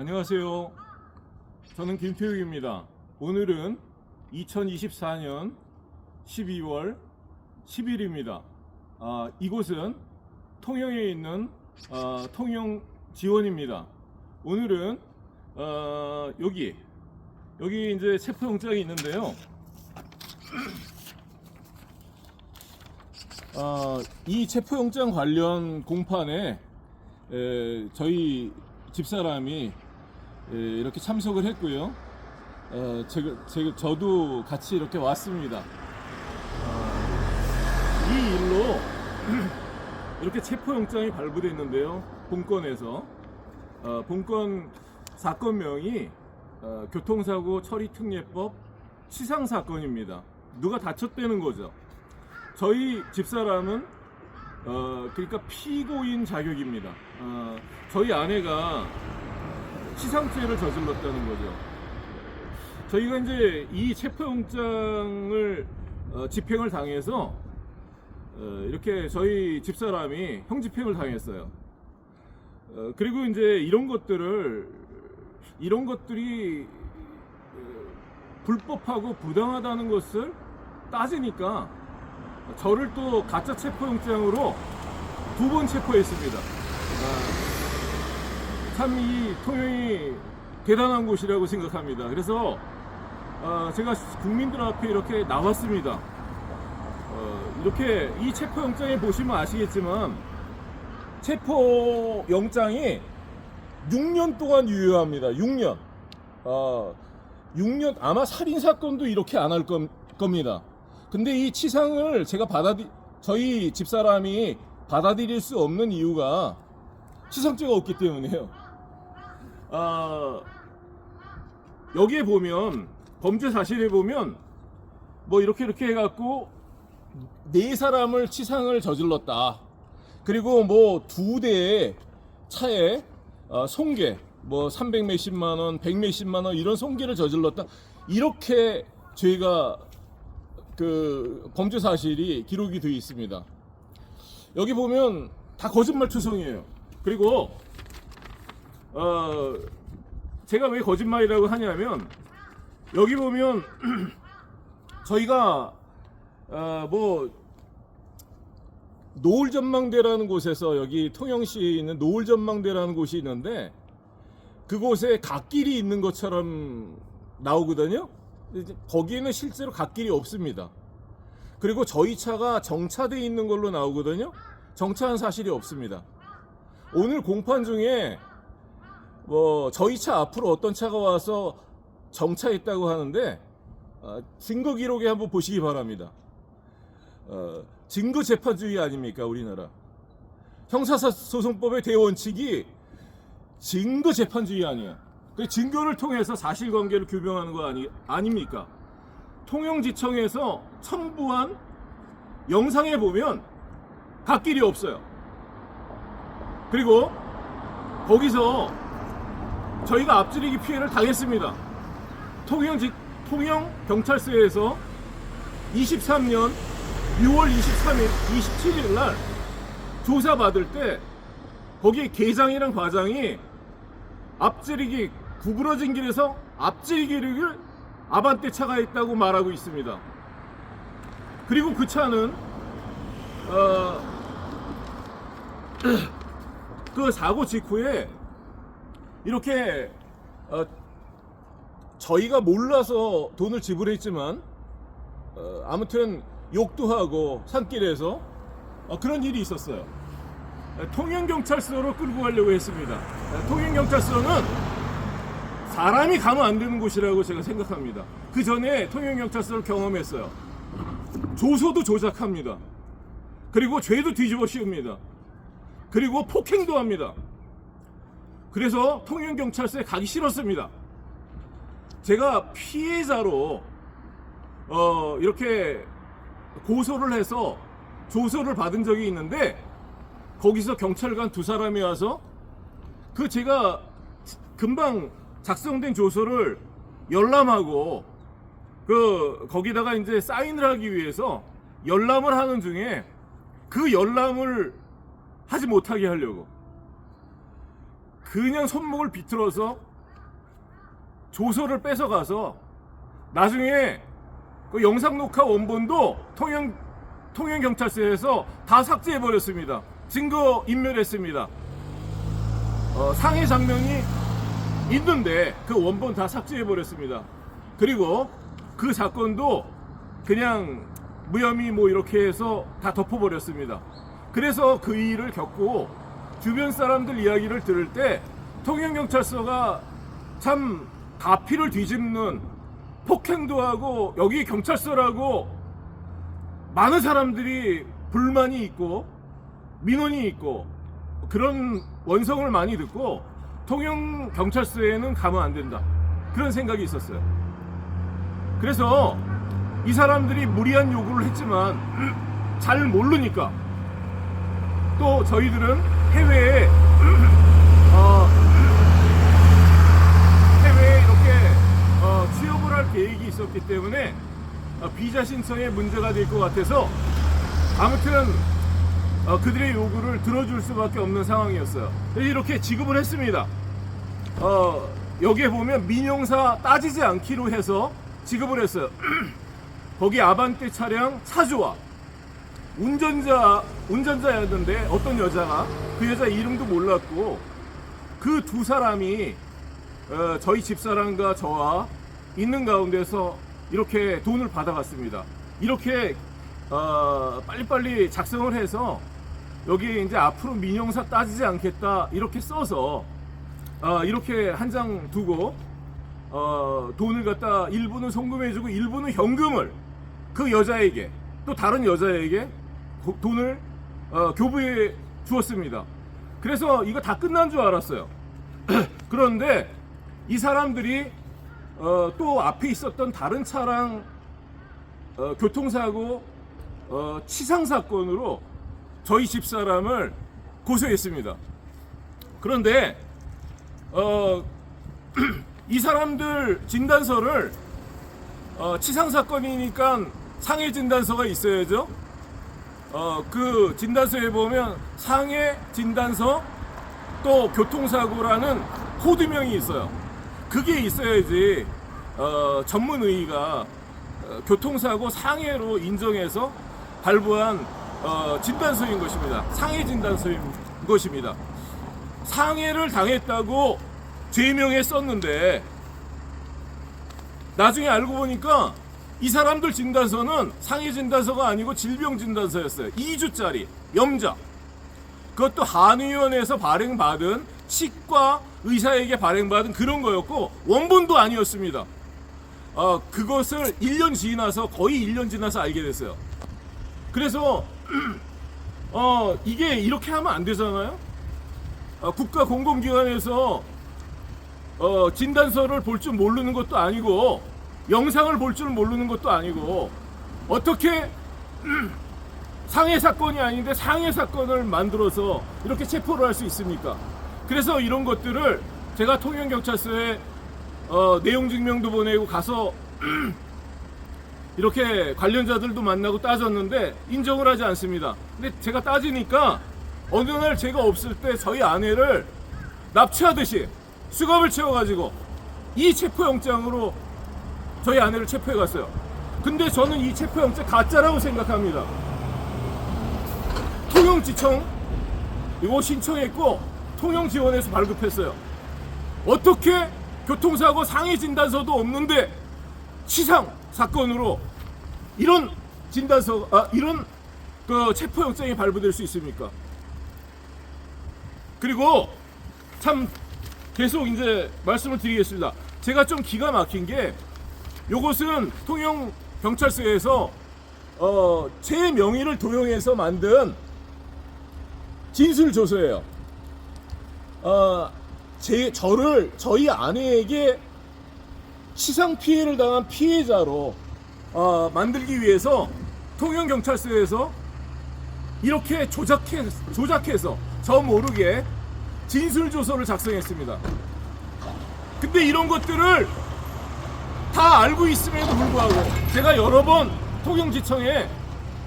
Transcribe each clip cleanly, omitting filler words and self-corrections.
안녕하세요. 저는 김태욱입니다. 오늘은 2024년 12월 10일입니다. 이곳은 통영에 있는 통영지원입니다. 오늘은 여기 이제 체포영장이 있는데요. 이 체포영장 관련 공판에 저희 집사람이 이렇게 참석을 했고요. 저도 같이 이렇게 왔습니다. 이 일로 이렇게 체포영장이 발부됐는데요. 본건에서 본건 사건명이 교통사고 처리특례법 치상사건입니다. 누가 다쳤다는 거죠. 저희 집사람은 그러니까 피고인 자격입니다. 저희 아내가 치상죄를 저질렀다는 거죠. 저희가 이제 이 체포영장을 집행을 당해서 이렇게 저희 집사람이 형집행을 당했어요. 그리고 이제 이런 것들이 불법하고 부당하다는 것을 따지니까 저를 또 가짜 체포영장으로 2번 체포했습니다. 참 이 통영이 대단한 곳이라고 생각합니다. 그래서 제가 국민들 앞에 이렇게 나왔습니다. 이렇게 이 체포영장에 보시면 아시겠지만 체포영장이 6년 동안 유효합니다. 6년. 6년 아마 살인사건도 이렇게 안 할 겁니다. 근데 이 치상을 제가 저희 집사람이 받아들일 수 없는 이유가 치상죄가 없기 때문에요. 여기에 보면 범죄 사실에 보면 뭐 이렇게 해갖고 4사람을 치상을 저질렀다. 그리고 뭐 2대의 차에 손괴 뭐 300 몇십만 원, 100 몇십만 원 이런 손괴를 저질렀다. 이렇게 죄가 그 범죄 사실이 기록이 되어 있습니다. 여기 보면 다 거짓말 투성이에요. 그리고 제가 왜 거짓말이라고 하냐면 여기 보면 저희가 뭐 노을전망대라는 곳에서 여기 통영시에 있는 노을전망대라는 곳이 있는데 그곳에 갓길이 있는 것처럼 나오거든요. 거기에는 실제로 갓길이 없습니다. 그리고 저희 차가 정차되어 있는 걸로 나오거든요. 정차한 사실이 없습니다. 오늘 공판 중에 뭐 저희 차 앞으로 어떤 차가 와서 정차했다고 하는데 증거 기록에 한번 보시기 바랍니다. 증거 재판주의 아닙니까 우리나라. 형사소송법의 대원칙이 증거 재판주의 아니에요. 증거를 통해서 사실관계를 규명하는 거 아닙니까? 통영지청에서 첨부한 영상에 보면 갓길이 없어요. 그리고 거기서 저희가 앞지르기 피해를 당했습니다. 통영경찰서에서 23년 6월 23일, 27일 날 조사받을 때 거기 계장이랑 과장이 앞지르기 구부러진 길에서 앞지르기를 아반떼 차가 있다고 말하고 있습니다. 그리고 그 차는 그 사고 직후에 이렇게 저희가 몰라서 돈을 지불했지만 아무튼 욕도 하고 산길에서 그런 일이 있었어요. 통영경찰서로 끌고 가려고 했습니다. 통영경찰서는 사람이 가면 안 되는 곳이라고 제가 생각합니다. 그 전에 통영경찰서를 경험했어요. 조서도 조작합니다. 그리고 죄도 뒤집어 씌웁니다. 그리고 폭행도 합니다. 그래서 통영경찰서에 가기 싫었습니다. 제가 피해자로 이렇게 고소를 해서 조서를 받은 적이 있는데 거기서 경찰관 2사람이 와서 그 제가 금방 작성된 조서를 열람하고 거기다가 이제 사인을 하기 위해서 열람을 하는 중에 그 열람을 하지 못하게 하려고 그냥 손목을 비틀어서 조서를 뺏어가서 나중에 그 영상 녹화 원본도 통영경찰서에서 다 삭제해버렸습니다. 증거 인멸했습니다. 상해 장면이 있는데 그 원본 다 삭제해버렸습니다. 그리고 그 사건도 그냥 무혐의 뭐 이렇게 해서 다 덮어버렸습니다. 그래서 그 일을 겪고 주변 사람들 이야기를 들을 때 통영경찰서가 참 가피를 뒤집는, 폭행도 하고 여기 경찰서라고 많은 사람들이 불만이 있고 민원이 있고 그런 원성을 많이 듣고 통영경찰서에는 가면 안 된다, 그런 생각이 있었어요. 그래서 이 사람들이 무리한 요구를 했지만 잘 모르니까 또 저희들은 해외에 이렇게 취업을 할 계획이 있었기 때문에 비자 신청에 문제가 될 것 같아서 아무튼 그들의 요구를 들어줄 수밖에 없는 상황이었어요. 이렇게 지급을 했습니다. 여기에 보면 민영사 따지지 않기로 해서 지급을 했어요. 거기 아반떼 차량 차주와 운전자였는데 어떤 여자가, 그 여자 이름도 몰랐고 그 두 사람이 저희 집사람과 저와 있는 가운데서 이렇게 돈을 받아갔습니다. 이렇게 빨리빨리 작성을 해서 여기 이제 앞으로 민영사 따지지 않겠다 이렇게 써서 이렇게 한 장 두고 돈을 갖다 일부는 송금해주고 일부는 현금을 그 여자에게 또 다른 여자에게 돈을 교부해 주었습니다. 그래서 이거 다 끝난 줄 알았어요. 그런데 이 사람들이 또 앞에 있었던 다른 차량 교통사고 치상 사건으로 저희 집사람을 고소했습니다. 그런데 이 사람들 진단서를 치상 사건이니까 상해 진단서가 있어야죠. 그 진단서에 보면 상해 진단서 또 교통사고라는 코드명이 있어요. 그게 있어야지 전문의의가 교통사고 상해로 인정해서 발부한 진단서인 것입니다. 상해 진단서인 것입니다. 상해를 당했다고 죄명에 썼는데 나중에 알고 보니까 이 사람들 진단서는 상해 진단서가 아니고 질병 진단서였어요. 2주짜리 염자. 그것도 한의원에서 발행받은 치과 의사에게 발행받은 그런 거였고 원본도 아니었습니다. 그것을 1년 지나서, 거의 1년 지나서 알게 됐어요. 그래서 이게 이렇게 하면 안 되잖아요. 국가 공공기관에서 진단서를 볼 줄 모르는 것도 아니고 영상을 볼 줄 모르는 것도 아니고 어떻게 상해 사건이 아닌데 상해 사건을 만들어서 이렇게 체포를 할 수 있습니까? 그래서 이런 것들을 제가 통영경찰서에 내용 증명도 보내고 가서 이렇게 관련자들도 만나고 따졌는데 인정을 하지 않습니다. 근데 제가 따지니까 어느 날 제가 없을 때 저희 아내를 납치하듯이 수갑을 채워가지고 이 체포영장으로 저희 아내를 체포해 갔어요. 근데 저는 이 체포영장 가짜라고 생각합니다. 통영지청 이거 신청했고 통영지원에서 발급했어요. 어떻게 교통사고 상해 진단서도 없는데 치상 사건으로 이런 진단서, 이런 그 체포영장이 발부될 수 있습니까? 그리고 참 계속 이제 말씀을 드리겠습니다. 제가 좀 기가 막힌 게 요것은 통영경찰서에서 제 명의를 도용해서 만든 진술조서예요. 저희 아내에게 치상 피해를 당한 피해자로 만들기 위해서 통영경찰서에서 이렇게 조작해서 저 모르게 진술조서를 작성했습니다. 근데 이런 것들을 다 알고 있음에도 불구하고 제가 여러 번 통영지청에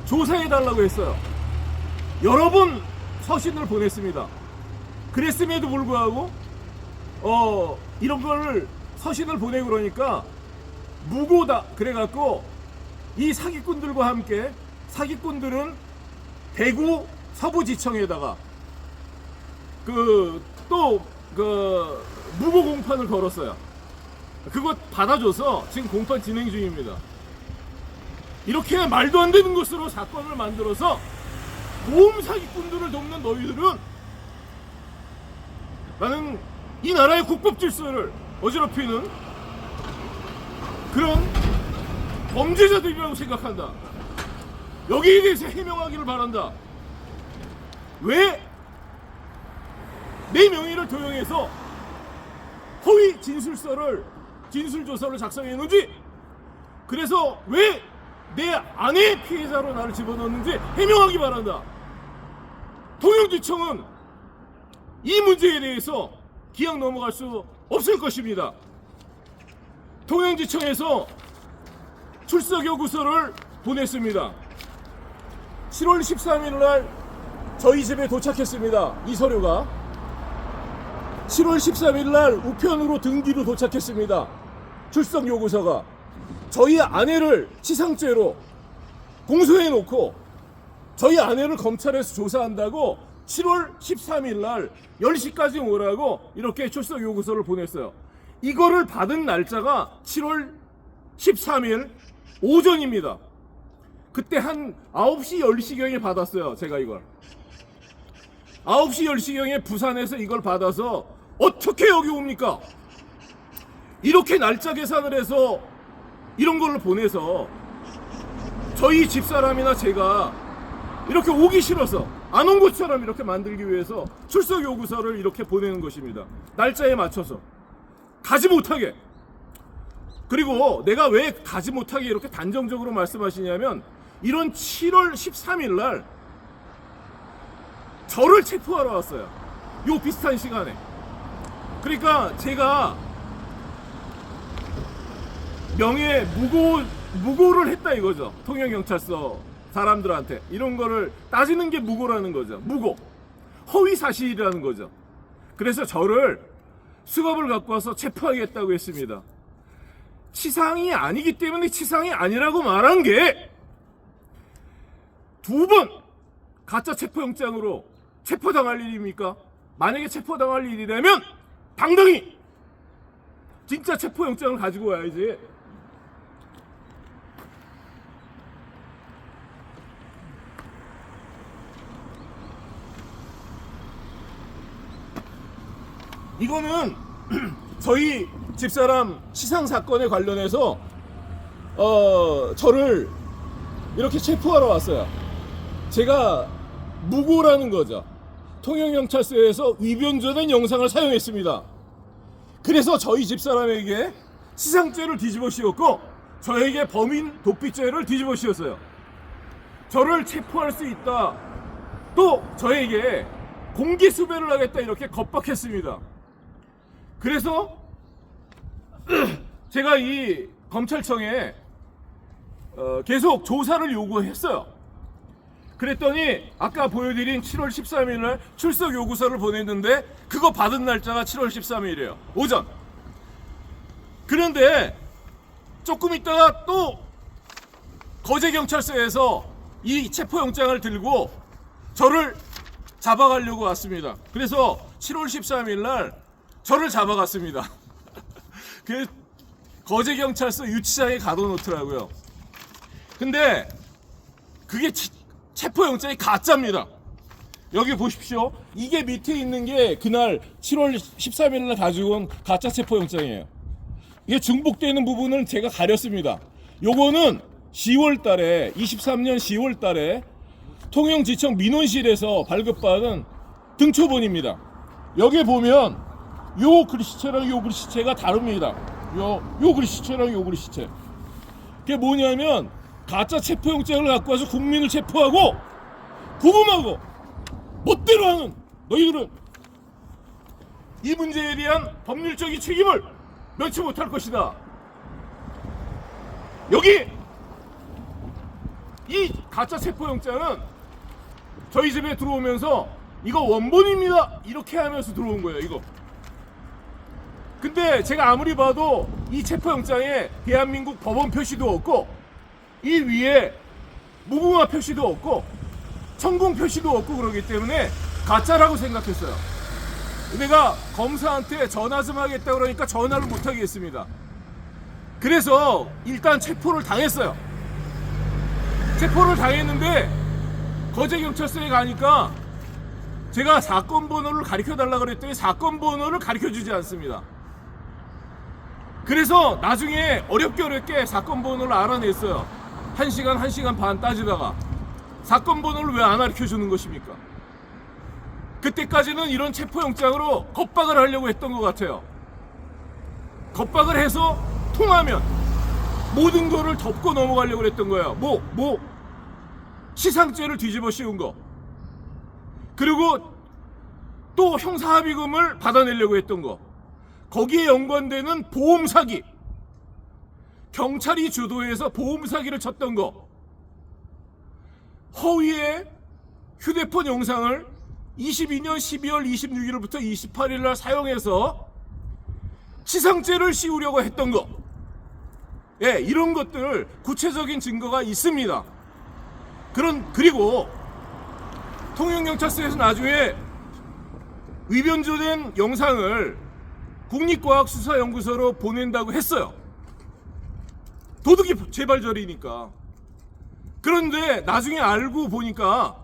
조사해달라고 했어요. 여러 번 서신을 보냈습니다. 그랬음에도 불구하고 이런 걸 서신을 보내고 그러니까 무고다 그래갖고 이 사기꾼들과 함께 사기꾼들은 대구 서부지청에다가 또 무고 공판을 걸었어요. 그거 받아줘서 지금 공판 진행 중입니다. 이렇게 말도 안 되는 것으로 사건을 만들어서 보험 사기꾼들을 돕는 너희들은 나는 이 나라의 국법 질서를 어지럽히는 그런 범죄자들이라고 생각한다. 여기에 대해서 해명하기를 바란다. 왜 내 명의를 도용해서 허위 진술조서를 작성했는지, 그래서 왜 내 아내의 피해자로 나를 집어넣었는지 해명하기 바란다. 통영지청은 이 문제에 대해서 그냥 넘어갈 수 없을 것입니다. 통영지청에서 출석요구서를 보냈습니다. 7월 13일 날 저희 집에 도착했습니다. 이 서류가 7월 13일 날 우편으로 등기로 도착했습니다. 출석요구서가 저희 아내를 치상죄로 공소해놓고 저희 아내를 검찰에서 조사한다고 7월 13일 날 10시까지 오라고 이렇게 출석요구서를 보냈어요. 이거를 받은 날짜가 7월 13일 오전입니다. 그때 한 9시 10시경에 받았어요. 제가 이걸 9시 10시경에 부산에서 이걸 받아서 어떻게 여기 옵니까? 이렇게 날짜 계산을 해서 이런 걸로 보내서 저희 집사람이나 제가 이렇게 오기 싫어서 안 온 것처럼 이렇게 만들기 위해서 출석 요구서를 이렇게 보내는 것입니다. 날짜에 맞춰서 가지 못하게. 그리고 내가 왜 가지 못하게 이렇게 단정적으로 말씀하시냐면 이런 7월 13일 날 저를 체포하러 왔어요. 요 비슷한 시간에. 그러니까 제가 명예 무고를 했다 이거죠. 통영경찰서 사람들한테 이런 거를 따지는 게 무고라는 거죠. 무고, 허위 사실이라는 거죠. 그래서 저를 수갑을 갖고 와서 체포하겠다고 했습니다. 치상이 아니기 때문에 치상이 아니라고 말한 게 2번 가짜 체포영장으로 체포당할 일입니까? 만약에 체포당할 일이라면 당당히 진짜 체포영장을 가지고 와야지. 이거는 저희 집사람 치상 사건에 관련해서 저를 이렇게 체포하러 왔어요. 제가 무고라는 거죠. 통영경찰서에서 위변조된 영상을 사용했습니다. 그래서 저희 집사람에게 치상죄를 뒤집어 씌웠고 저에게 범인 도피죄를 뒤집어 씌웠어요. 저를 체포할 수 있다. 또 저에게 공개 수배를 하겠다 이렇게 겁박했습니다. 그래서 제가 이 검찰청에 계속 조사를 요구했어요. 그랬더니 아까 보여드린 7월 13일 날 출석 요구서를 보냈는데 그거 받은 날짜가 7월 13일이에요. 오전. 그런데 조금 있다가 또 거제경찰서에서 이 체포영장을 들고 저를 잡아가려고 왔습니다. 그래서 7월 13일 날 저를 잡아갔습니다. 그 거제경찰서 유치장에 가둬놓더라고요. 근데 그게 체포영장이 가짜입니다. 여기 보십시오. 이게 밑에 있는 게 그날 7월 13일 날 가지고 온 가짜 체포영장이에요. 이게 중복되어 있는 부분은 제가 가렸습니다. 요거는 10월 달에 23년 10월 달에 통영지청 민원실에서 발급받은 등초본입니다. 여기 보면 요 글씨체랑 요 글씨체가 다릅니다. 요 글씨체랑 요 글씨체. 그게 뭐냐면 가짜 체포영장을 갖고 와서 국민을 체포하고 구금하고 멋대로 하는 너희들은 이 문제에 대한 법률적인 책임을 면치 못할 것이다. 여기 이 가짜 체포영장은 저희 집에 들어오면서 이거 원본입니다 이렇게 하면서 들어온 거예요. 이거 근데 제가 아무리 봐도 이 체포영장에 대한민국 법원 표시도 없고 이 위에 무궁화 표시도 없고 천공 표시도 없고 그러기 때문에 가짜라고 생각했어요. 내가 검사한테 전화 좀 하겠다 그러니까 전화를 못 하겠습니다. 그래서 일단 체포를 당했어요. 체포를 당했는데 거제경찰서에 가니까 제가 사건 번호를 가르쳐 달라 그랬더니 사건 번호를 가르쳐 주지 않습니다. 그래서 나중에 어렵게 사건 번호를 알아냈어요. 1시간 반 따지다가 사건 번호를 왜 안 가르쳐 주는 것입니까? 그때까지는 이런 체포영장으로 겁박을 하려고 했던 것 같아요. 겁박을 해서 통하면 모든 거를 덮고 넘어가려고 했던 거예요. 시상죄를 뒤집어 씌운 거. 그리고 또 형사합의금을 받아내려고 했던 거. 거기에 연관되는 보험 사기. 경찰이 주도해서 보험 사기를 쳤던 거. 허위의 휴대폰 영상을 22년 12월 26일부터 28일 날 사용해서 시상죄를 씌우려고 했던 거. 예, 이런 것들 구체적인 증거가 있습니다. 그리고 통영경찰서에서 나중에 위변조된 영상을 국립과학수사연구소로 보낸다고 했어요. 도둑이 재발절이니까. 그런데 나중에 알고 보니까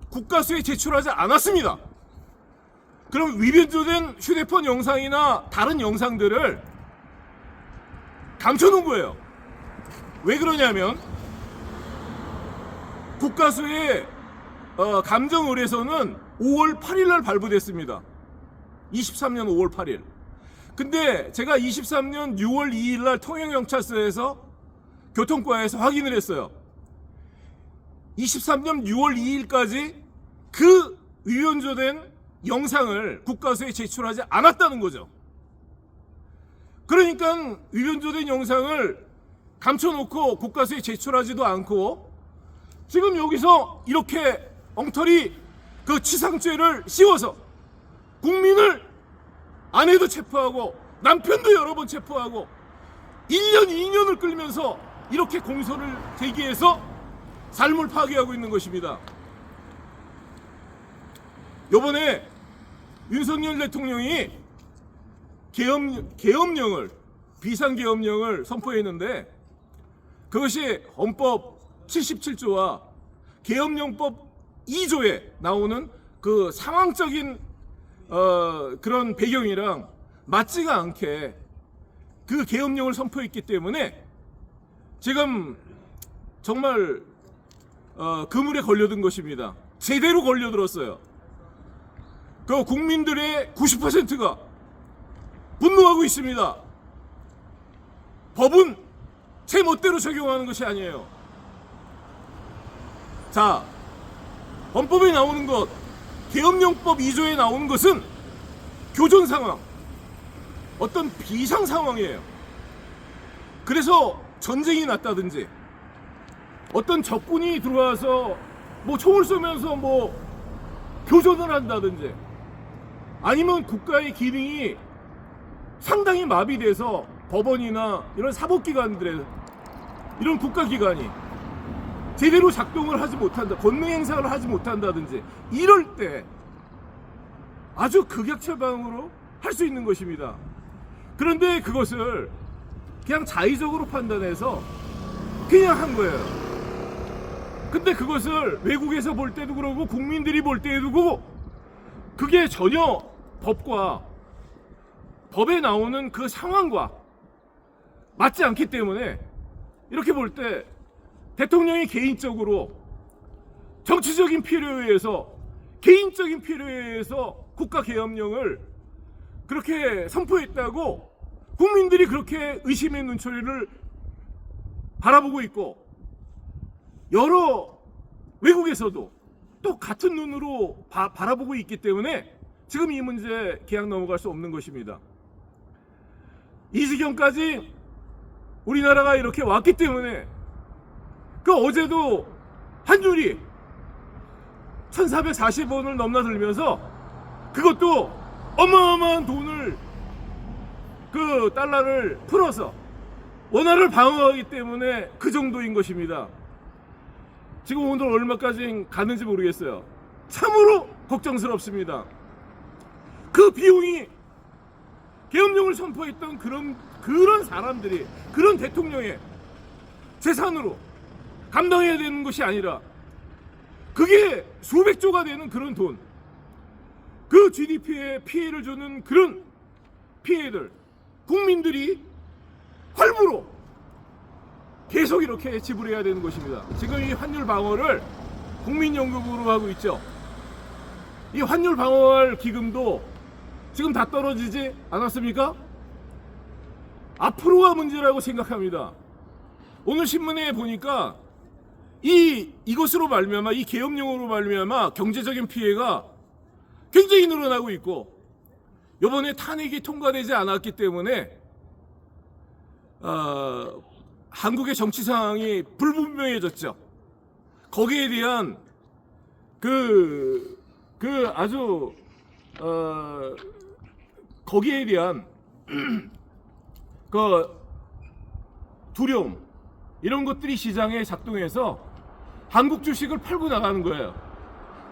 국가수에 제출하지 않았습니다. 그럼 위변조된 휴대폰 영상이나 다른 영상들을 감춰놓은 거예요. 왜 그러냐면 국가수의 감정의뢰서는 5월 8일 날 발부됐습니다. 23년 5월 8일. 근데 제가 23년 6월 2일 날 통영경찰서에서 교통과에서 확인을 했어요. 23년 6월 2일까지 그 위변조된 영상을 국가수에 제출하지 않았다는 거죠. 그러니까 위변조된 영상을 감춰놓고 국가수에 제출하지도 않고 지금 여기서 이렇게 엉터리 그 치상죄를 씌워서 국민을 아내도 체포하고 남편도 여러 번 체포하고 1년 2년을 끌면서 이렇게 공소를 제기해서 삶을 파괴하고 있는 것입니다. 요번에 윤석열 대통령이 계엄령을 비상계엄령을 선포했는데 그것이 헌법 77조와 계엄령법 2조에 나오는 그 상황적인 그런 배경이랑 맞지가 않게 그 계엄령을 선포했기 때문에 지금 정말 그물에 걸려든 것입니다. 제대로 걸려들었어요. 그 국민들의 90%가 분노하고 있습니다. 법은 제 멋대로 적용하는 것이 아니에요. 자, 헌법에 나오는 것, 계엄령법 2조에 나오는 것은 교전 상황, 어떤 비상 상황이에요. 그래서 전쟁이 났다든지 어떤 적군이 들어와서 뭐 총을 쏘면서 뭐 교전을 한다든지 아니면 국가의 기능이 상당히 마비돼서 법원이나 이런 사법기관들의 이런 국가기관이 제대로 작동을 하지 못한다, 권능 행사를 하지 못한다든지 이럴 때 아주 극약 처방으로 할 수 있는 것입니다. 그런데 그것을 그냥 자의적으로 판단해서 그냥 한 거예요. 근데 그것을 외국에서 볼 때도 그러고 국민들이 볼 때도 그러고 그게 전혀 법과 법에 나오는 그 상황과 맞지 않기 때문에 이렇게 볼 때 대통령이 개인적으로 정치적인 필요에 의해서 개인적인 필요에 의해서 국가계엄령을 그렇게 선포했다고 국민들이 그렇게 의심의 눈초리를 바라보고 있고 여러 외국에서도 또 같은 눈으로 바라보고 있기 때문에 지금 이 문제 그냥 넘어갈 수 없는 것입니다. 이 지경까지 우리나라가 이렇게 왔기 때문에 그 어제도 환율이 1440원을 넘나들면서 그것도 어마어마한 돈을 그 달러를 풀어서 원화를 방어하기 때문에 그 정도인 것입니다. 지금 오늘 얼마까지 가는지 모르겠어요. 참으로 걱정스럽습니다. 그 비용이 계엄령을 선포했던 그런 사람들이, 그런 대통령의 재산으로 감당해야 되는 것이 아니라 그게 수백조가 되는 그런 돈, 그 GDP에 피해를 주는 그런 피해들, 국민들이 할부로 계속 이렇게 지불해야 되는 것입니다. 지금 이 환율 방어를 국민연금으로 하고 있죠. 이 환율 방어할 기금도 지금 다 떨어지지 않았습니까? 앞으로가 문제라고 생각합니다. 오늘 신문에 보니까 이것으로 말미암아, 이 계엄령으로 말미암아 경제적인 피해가 굉장히 늘어나고 있고, 이번에 탄핵이 통과되지 않았기 때문에 한국의 정치 상황이 불분명해졌죠. 거기에 대한 거기에 대한 그 두려움, 이런 것들이 시장에 작동해서 한국 주식을 팔고 나가는 거예요.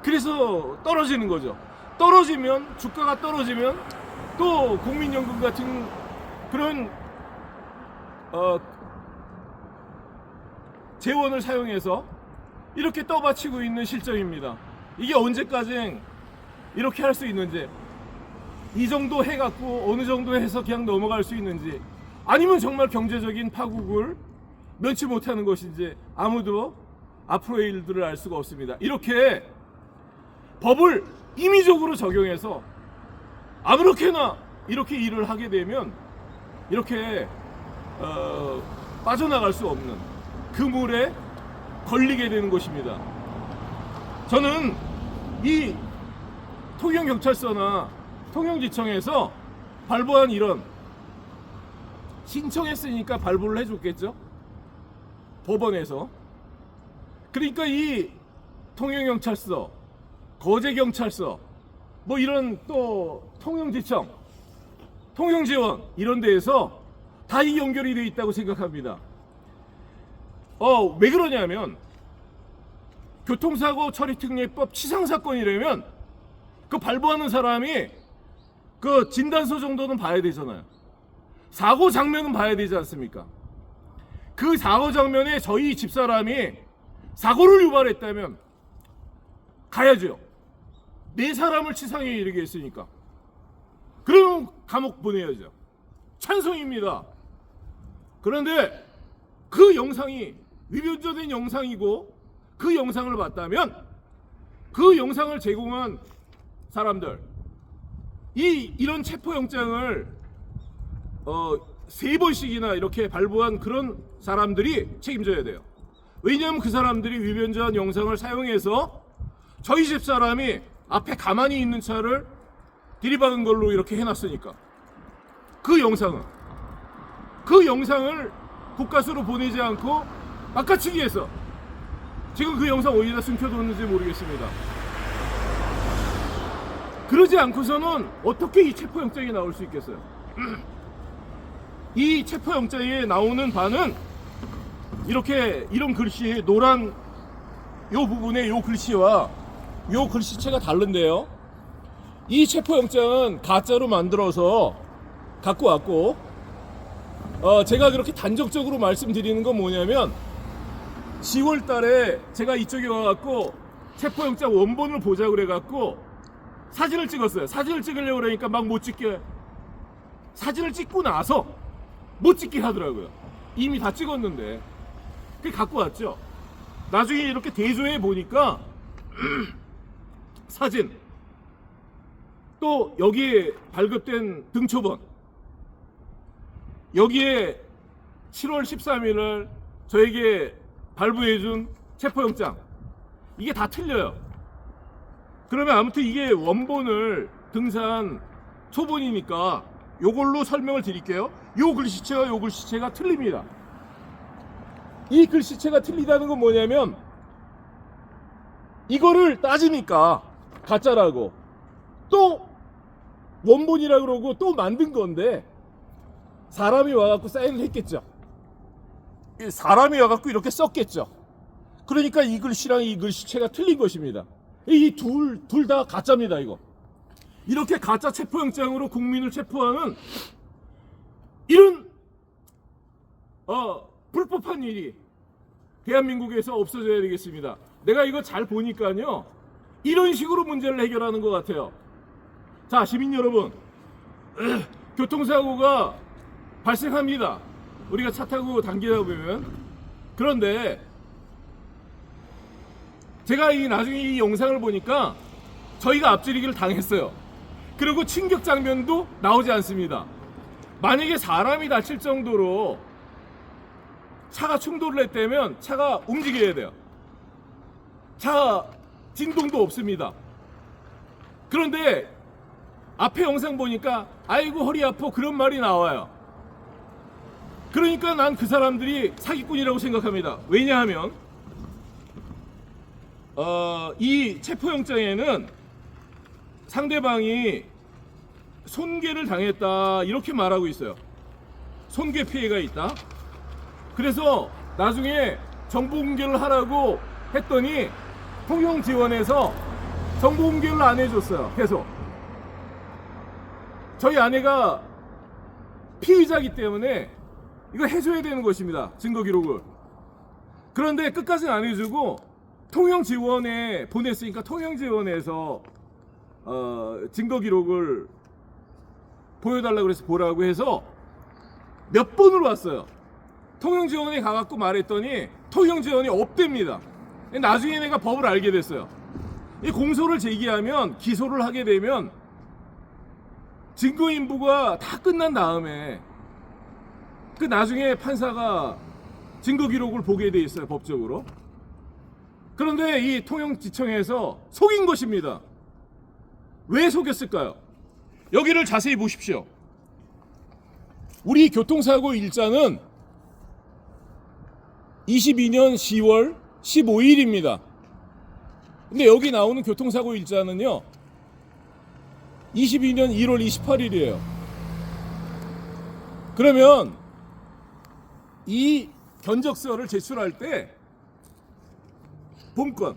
그래서 떨어지는 거죠. 떨어지면, 주가가 떨어지면 또 국민연금 같은 그런 재원을 사용해서 이렇게 떠받치고 있는 실정입니다. 이게 언제까지 이렇게 할 수 있는지, 이 정도 해갖고 어느 정도 해서 그냥 넘어갈 수 있는지, 아니면 정말 경제적인 파국을 면치 못하는 것인지 아무도 앞으로의 일들을 알 수가 없습니다. 이렇게 법을 임의적으로 적용해서 아무렇게나 이렇게 일을 하게 되면 이렇게 빠져나갈 수 없는 그물에 걸리게 되는 것입니다. 저는 이 통영경찰서나 통영지청에서 발부한 이런, 신청했으니까 발부를 해줬겠죠, 법원에서. 그러니까 이 통영경찰서, 거제경찰서, 뭐 이런 또 통영지청, 통영지원, 이런 데에서 다 이 연결이 되어 있다고 생각합니다. 왜 그러냐면, 교통사고 처리특례법 치상사건이라면 그 발부하는 사람이 그 진단서 정도는 봐야 되잖아요. 사고 장면은 봐야 되지 않습니까? 그 사고 장면에 저희 집사람이 사고를 유발했다면 가야죠. 네 사람을 치상에 이르게 했으니까. 그럼 감옥 보내야죠. 찬성입니다. 그런데 그 영상이 위변조된 영상이고, 그 영상을 봤다면 그 영상을 제공한 사람들, 이런 체포영장을 3번씩이나 이렇게 발부한 그런 사람들이 책임져야 돼요. 왜냐하면 그 사람들이 위변조한 영상을 사용해서 저희 집사람이 앞에 가만히 있는 차를 들이박은 걸로 이렇게 해놨으니까, 그 영상을 국가수로 보내지 않고 바꿔치기 해서 지금 그 영상 어디다 숨겨뒀는지 모르겠습니다. 그러지 않고서는 어떻게 이 체포영장이 나올 수 있겠어요? 이 체포영장에 나오는 바는 이런 글씨, 노란 요 부분의 요 글씨와 요 글씨체가 다른데요. 이 체포영장은 가짜로 만들어서 갖고 왔고, 제가 그렇게 단적적으로 말씀드리는 건 뭐냐면, 10월 달에 제가 이쪽에 와갖고 체포영장 원본을 보자 그래갖고 사진을 찍었어요. 사진을 찍으려고 그러니까 막 못 찍게, 사진을 찍고 나서 못 찍게 하더라고요. 이미 다 찍었는데. 그게 갖고 왔죠. 나중에 이렇게 대조해 보니까 사진, 또 여기에 발급된 등초본, 여기에 7월 13일을 저에게 발부해준 체포영장, 이게 다 틀려요. 그러면 아무튼 이게 원본을 등산 초본이니까 요걸로 설명을 드릴게요. 요 글씨체와 요 글씨체가 틀립니다. 이 글씨체가 틀리다는 건 뭐냐면, 이거를 따지니까 가짜라고, 또 원본이라 그러고 또 만든 건데, 사람이 와갖고 사인을 했겠죠. 사람이 와갖고 이렇게 썼겠죠. 그러니까 이 글씨랑 이 글씨체가 틀린 것입니다. 이 둘 다 가짜입니다. 이거 이렇게 가짜 체포영장으로 국민을 체포하는 이런 불법한 일이 대한민국에서 없어져야 되겠습니다. 내가 이거 잘 보니까요, 이런 식으로 문제를 해결하는 것 같아요. 자, 시민 여러분, 교통사고가 발생합니다. 우리가 차 타고 당기다 보면. 그런데 제가 나중에 이 영상을 보니까 저희가 앞지르기를 당했어요. 그리고 충격 장면도 나오지 않습니다. 만약에 사람이 다칠 정도로 차가 충돌을 했다면 차가 움직여야 돼요. 차 진동도 없습니다. 그런데 앞에 영상 보니까 아이고 허리 아파 그런 말이 나와요. 그러니까 난 그 사람들이 사기꾼이라고 생각합니다. 왜냐하면 이 체포영장에는 상대방이 손괴를 당했다 이렇게 말하고 있어요. 손괴 피해가 있다. 그래서 나중에 정보 공개를 하라고 했더니 통영지원에서 정보 공개를 안 해줬어요. 계속 저희 아내가 피의자이기 때문에 이거 해줘야 되는 것입니다. 증거 기록을. 그런데 끝까지는 안 해주고 통영지원에 보냈으니까 통영지원에서 증거 기록을 보여달라고 그래서 보라고 해서 몇 번을 왔어요. 통영지원에 가갖고 말했더니 통영지원이 없답니다. 나중에 내가 법을 알게 됐어요. 이 공소를 제기하면 기소를 하게 되면 증거인부가 다 끝난 다음에 그 나중에 판사가 증거 기록을 보게 돼 있어요, 법적으로. 그런데 이 통영지청에서 속인 것입니다. 왜 속였을까요? 여기를 자세히 보십시오. 우리 교통사고 일자는 22년 10월 15일입니다. 근데 여기 나오는 교통사고 일자는요 22년 1월 28일이에요. 그러면 이 견적서를 제출할 때 본건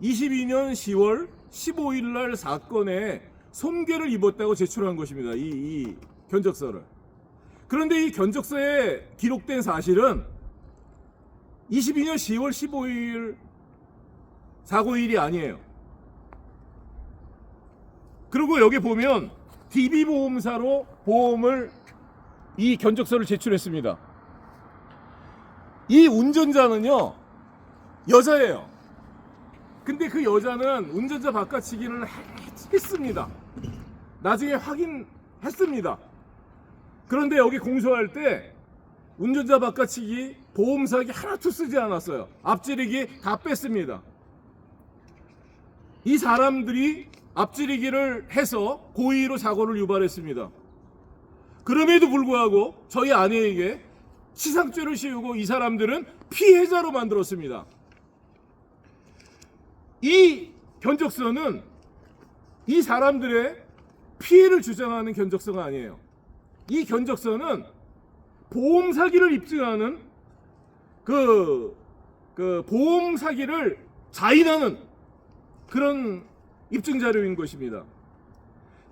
22년 10월 15일 날 사건에 손괴를 입었다고 제출한 것입니다. 이 견적서를. 그런데 이 견적서에 기록된 사실은 22년 10월 15일 사고일이 아니에요. 그리고 여기 보면 DB보험사로 보험을 이 견적서를 제출했습니다. 이 운전자는요 여자예요. 근데 그 여자는 운전자 바꿔치기를 했습니다. 나중에 확인했습니다. 그런데 여기 공소할 때 운전자 바꿔치기 보험사기 하나도 쓰지 않았어요. 앞지르기 다 뺐습니다. 이 사람들이 앞지르기를 해서 고의로 사고를 유발했습니다. 그럼에도 불구하고 저희 아내에게 치상죄를 씌우고 이 사람들은 피해자로 만들었습니다. 이 견적서는 이 사람들의 피해를 주장하는 견적서가 아니에요. 이 견적서는 보험 사기를 입증하는 그 보험 사기를 자인하는 그런 입증 자료인 것입니다.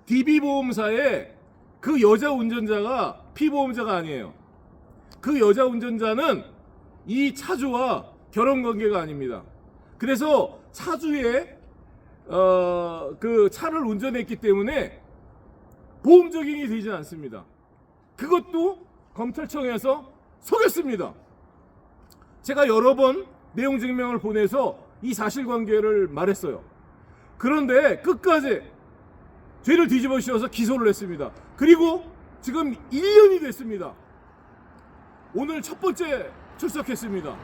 DB보험사에 그 여자 운전자가 피보험자가 아니에요. 그 여자 운전자는 이 차주와 결혼 관계가 아닙니다. 그래서 차주의 그 차를 운전했기 때문에 보험 적용이 되지 않습니다. 그것도 검찰청에서 속였습니다. 제가 여러 번 내용 증명을 보내서 이 사실관계를 말했어요. 그런데 끝까지 죄를 뒤집어 씌워서 기소를 했습니다. 그리고 지금 1년이 됐습니다. 오늘 첫 번째 출석했습니다.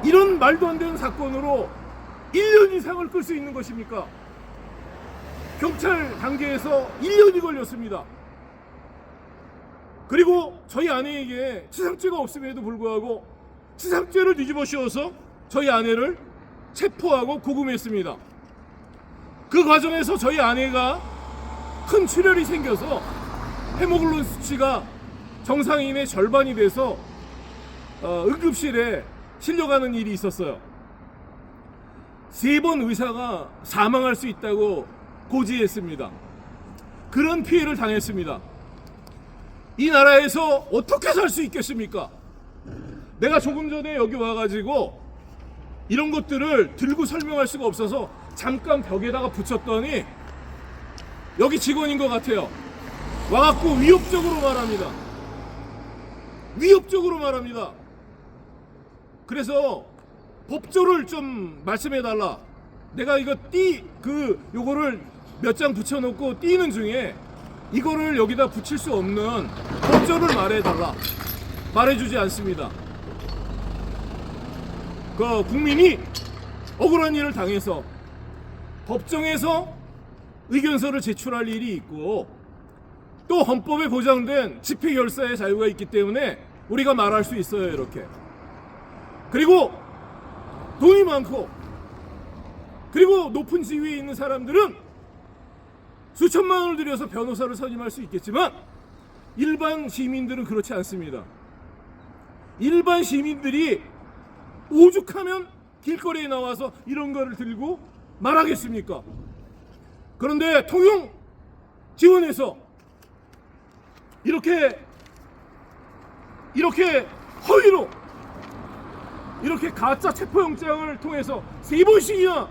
이런 말도 안 되는 사건으로 1년 이상을 끌 수 있는 것입니까? 경찰 단계에서 1년이 걸렸습니다. 그리고 저희 아내에게 치상죄가 없음에도 불구하고 치상죄를 뒤집어 씌워서 저희 아내를 체포하고 구금했습니다. 그 과정에서 저희 아내가 큰 출혈이 생겨서 헤모글로빈 수치가 정상인의 절반이 돼서 응급실에 실려가는 일이 있었어요. 3번 의사가 사망할 수 있다고 고지했습니다. 그런 피해를 당했습니다. 이 나라에서 어떻게 살 수 있겠습니까? 내가 조금 전에 여기 와가지고 이런 것들을 들고 설명할 수가 없어서 잠깐 벽에다가 붙였더니 여기 직원인 것 같아요. 와갖고 위협적으로 말합니다. 위협적으로 말합니다. 그래서 법조를 좀 말씀해달라. 내가 이거 요거를 몇 장 붙여놓고 띄는 중에 이거를 여기다 붙일 수 없는 법조를 말해달라. 말해주지 않습니다. 그 국민이 억울한 일을 당해서 법정에서 의견서를 제출할 일이 있고 또 헌법에 보장된 집회 결사의 자유가 있기 때문에 우리가 말할 수 있어요. 이렇게. 그리고 돈이 많고 그리고 높은 지위에 있는 사람들은 수천만 원을 들여서 변호사를 선임할 수 있겠지만 일반 시민들은 그렇지 않습니다. 일반 시민들이 오죽하면 길거리에 나와서 이런 거를 들고 말하겠습니까? 그런데 통용 지원에서 이렇게 허위로 이렇게 가짜 체포영장을 통해서 3번씩이나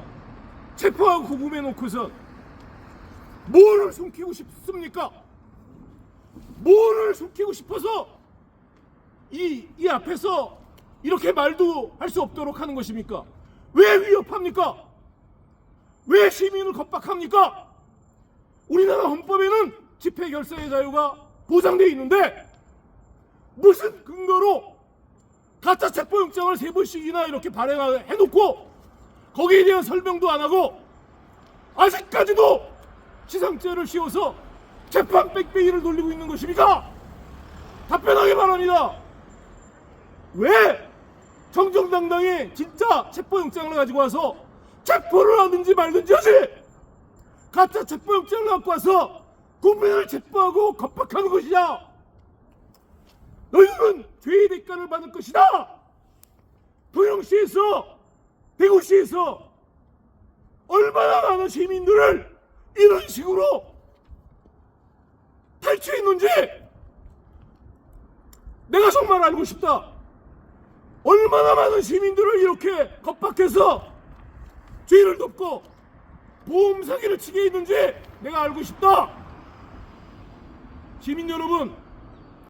체포하고 구금해 놓고선 뭐를 숨기고 싶습니까? 뭐를 숨기고 싶어서 이 앞에서 이렇게 말도 할 수 없도록 하는 것입니까? 왜 위협합니까? 왜 시민을 겁박합니까? 우리나라 헌법에는 집회 결사의 자유가 보장되어 있는데 무슨 근거로 가짜 체포영장을 3번씩이나 이렇게 발행해놓고 거기에 대한 설명도 안 하고 아직까지도 지상죄를 씌워서 재판 빽빽이를 돌리고 있는 것입니까? 답변하기 바랍니다. 왜 정정당당히 진짜 체포영장을 가지고 와서 체포를 하든지 말든지 하지, 가짜 체포영장을 갖고 와서 국민을 체포하고 겁박하는 것이냐? 너희들은 죄의 대가를 받을 것이다. 통영시에서, 대구시에서 얼마나 많은 시민들을 이런 식으로 탈취했는지 내가 정말 알고 싶다. 얼마나 많은 시민들을 이렇게 겁박해서 죄를 덮고 보험 사기를 치게 했는지 내가 알고 싶다. 시민 여러분,